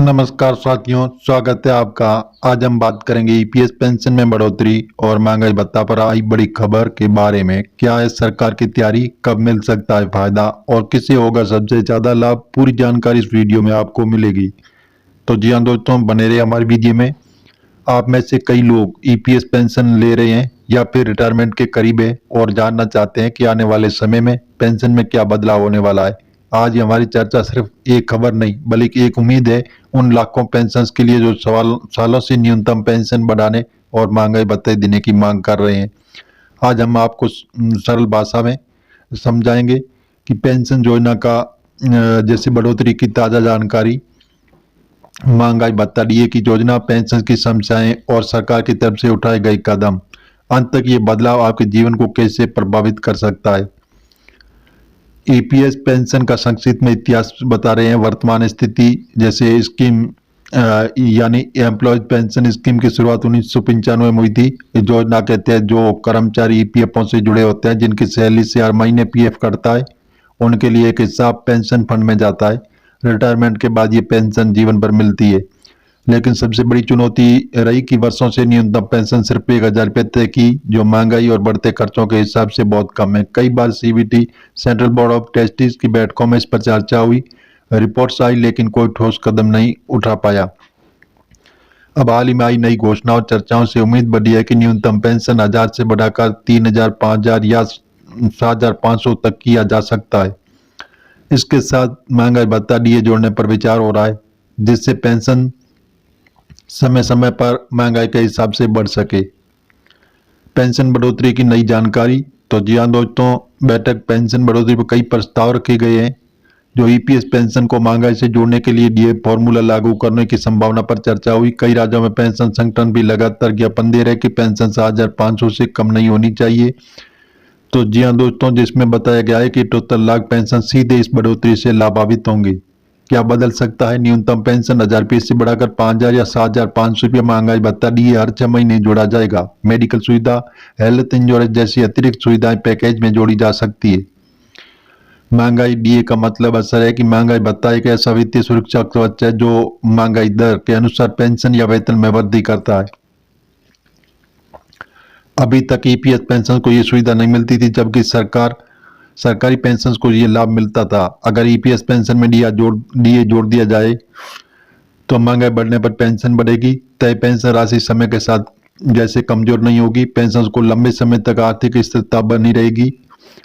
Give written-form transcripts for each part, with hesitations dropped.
नमस्कार साथियों, स्वागत है आपका। आज हम बात करेंगे ईपीएस पेंशन में बढ़ोतरी और महंगाई भत्ता पर आई बड़ी खबर के बारे में। क्या है सरकार की तैयारी, कब मिल सकता है फायदा और किसे होगा सबसे ज्यादा लाभ? पूरी जानकारी इस वीडियो में आपको मिलेगी। तो जी हाँ दोस्तों, बने रहे हमारी वीडियो में। आप में से कई लोग ईपीएस पेंशन ले रहे हैं या फिर रिटायरमेंट के करीब है और जानना चाहते हैं कि आने वाले समय में पेंशन में क्या बदलाव होने वाला है। आज हमारी चर्चा सिर्फ एक खबर नहीं बल्कि एक उम्मीद है उन लाखों पेंशनर्स के लिए जो सालों से न्यूनतम पेंशन बढ़ाने और महंगाई भत्ते देने की मांग कर रहे हैं। आज हम आपको सरल भाषा में समझाएंगे कि पेंशन योजना का जैसे बढ़ोतरी की ताज़ा जानकारी, महंगाई भत्ता, डीए की योजना, पेंशन की समस्याएं और सरकार की तरफ से उठाए गए कदम। अंत तक ये बदलाव आपके जीवन को कैसे प्रभावित कर सकता है। ईपीएस पेंशन का संक्षिप्त में इतिहास बता रहे हैं। वर्तमान स्थिति जैसे स्कीम यानी एम्प्लॉयज पेंशन स्कीम की शुरुआत 1995 में हुई थी। इस योजना के तहत जो कर्मचारी ईपीएफओ से जुड़े होते हैं, जिनकी सैलरी से हर महीने पीएफ कटता है, उनके लिए एक हिस्सा पेंशन फंड में जाता है। रिटायरमेंट के बाद ये पेंशन जीवन भर मिलती है। लेकिन सबसे बड़ी चुनौती रही कि वर्षों से न्यूनतम पेंशन सिर्फ 1,000 रुपये तय की, जो महंगाई और बढ़ते खर्चों के हिसाब से बहुत कम है। कई बार CBT central board of trustees की बैठकों में इस पर चर्चा हुई, रिपोर्ट्स आई, लेकिन कोई ठोस कदम नहीं उठा पाया। अब हाल ही में आई नई घोषणाओं और चर्चाओं से उम्मीद बढ़ी है कि न्यूनतम पेंशन 1,000 से बढ़ाकर 3,000, 5,000 या 7,500 तक किया जा सकता है। इसके साथ महंगाई भत्ता डीए जोड़ने पर विचार हो रहा है, जिससे पेंशन समय समय पर महंगाई के हिसाब से बढ़ सके। पेंशन बढ़ोतरी की नई जानकारी। तो जी हाँ दोस्तों, बैठक पेंशन बढ़ोतरी पर कई प्रस्ताव रखे गए हैं। जो ईपीएस पेंशन को महंगाई से जोड़ने के लिए डीए फॉर्मूला लागू करने की संभावना पर चर्चा हुई। कई राज्यों में पेंशन संगठन भी लगातार ज्ञापन दे रहे कि पेंशन 7,500 से कम नहीं होनी चाहिए। तो जी हाँ दोस्तों, जिसमें बताया गया है कि 78 लाख पेंशन सीधे इस बढ़ोतरी से लाभान्वित होंगे। क्या बदल सकता है? न्यूनतम पेंशन 1,000 रुपये से बढ़ाकर 5,000 या 7,500 रुपये। महंगाई भत्ता डीए हर 6 महीने जोड़ा जाएगा। मेडिकल सुविधा, हेल्थ इंश्योरेंस जैसी अतिरिक्त सुविधाएं पैकेज में जोड़ी जा सकती है। महंगाई डीए का मतलब असर है कि महंगाई भत्ता एक ऐसा वित्तीय सुरक्षा कवच है जो महंगाई दर के अनुसार पेंशन या वेतन में वृद्धि करता है। अभी तक ईपीएस पेंशन को ये सुविधा नहीं मिलती थी, जबकि सरकारी पेंशन को ये लाभ मिलता था। अगर ईपीएस पेंशन में डीए जोड़ दिया जाए तो महंगाई बढ़ने पर पेंशन बढ़ेगी। तय पेंशन राशि समय के साथ जैसे कमजोर नहीं होगी। पेंशन को लंबे समय तक आर्थिक स्थिरता बनी रहेगी।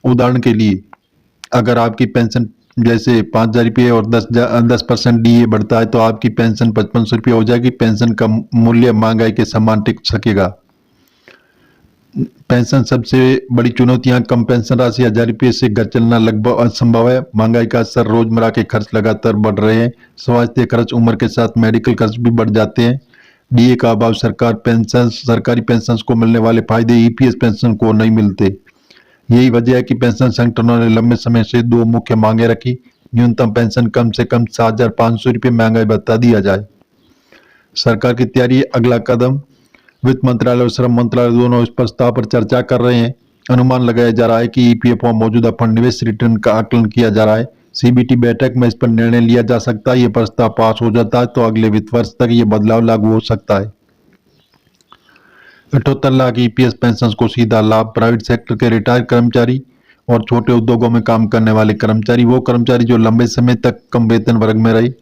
उदाहरण के लिए, अगर आपकी पेंशन जैसे 5,000 रुपये और 10% डीए बढ़ता है तो आपकी पेंशन 5,500 रुपये हो जाएगी। पेंशन का मूल्य महंगाई के समान टिक सकेगा। पेंशन सबसे बड़ी चुनौतियां, कम पेंशन राशि 1,000 रुपये से घर चलना लगभग असंभव है। महंगाई का असर, रोजमर्रा के खर्च लगातार बढ़ रहे हैं। स्वास्थ्य खर्च, उम्र के साथ मेडिकल खर्च भी बढ़ जाते हैं। डीए का अभाव, सरकारी पेंशन को मिलने वाले फायदे ईपीएस पेंशन को नहीं मिलते। यही वजह है कि पेंशन संगठनों ने लंबे समय से 2 मुख्य मांगे रखी। न्यूनतम पेंशन कम से कम 7,500 रुपये, महंगाई भत्ता दिया जाए। सरकार की तैयारी, अगला कदम। वित्त मंत्रालय और श्रम मंत्रालय दोनों इस प्रस्ताव पर चर्चा कर रहे हैं। अनुमान लगाया जा रहा है कि ईपीएफओ मौजूदा फंड निवेश रिटर्न का आकलन किया जा रहा है। सीबीटी बैठक में इस पर निर्णय लिया जा सकता है। ये प्रस्ताव पास हो जाता है तो अगले वित्त वर्ष तक ये बदलाव लागू हो सकता है। 78 लाख ईपीएस पेंशन को सीधा लाभ। प्राइवेट सेक्टर के रिटायर्ड कर्मचारी और छोटे उद्योगों में काम करने वाले कर्मचारी, वो कर्मचारी जो लंबे समय तक कम वेतन वर्ग में रहे,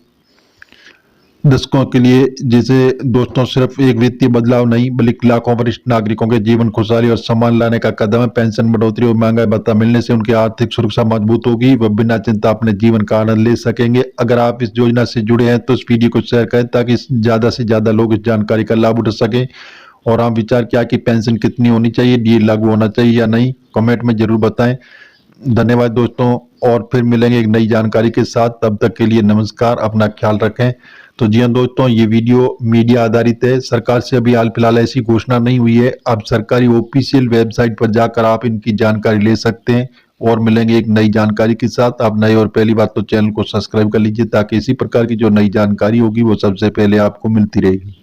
दशकों के लिए। जिसे दोस्तों सिर्फ एक वित्तीय बदलाव नहीं बल्कि लाखों वरिष्ठ नागरिकों के जीवन खुशहाली और सम्मान लाने का कदम है। पेंशन बढ़ोतरी और महंगाई भत्ता मिलने से उनकी आर्थिक सुरक्षा मजबूत होगी। वह बिना चिंता अपने जीवन का आनंद ले सकेंगे। अगर आप इस योजना से जुड़े हैं तो इस वीडियो को शेयर करें ताकि ज्यादा से ज्यादा लोग इस जानकारी का लाभ उठा सकें। और आप विचार क्या कि पेंशन कितनी होनी चाहिए, डीए लागू होना चाहिए या नहीं, कमेंट में जरूर बताएं। धन्यवाद दोस्तों, और फिर मिलेंगे एक नई जानकारी के साथ। तब तक के लिए नमस्कार, अपना ख्याल रखें। तो जी हाँ दोस्तों, ये वीडियो मीडिया आधारित है। सरकार से अभी हाल फिलहाल ऐसी घोषणा नहीं हुई है। अब सरकारी ऑफिशियल वेबसाइट पर जाकर आप इनकी जानकारी ले सकते हैं। और मिलेंगे एक नई जानकारी के साथ। आप नए और पहली बात तो चैनल को सब्सक्राइब कर लीजिए ताकि इसी प्रकार की जो नई जानकारी होगी वो सबसे पहले आपको मिलती रहेगी।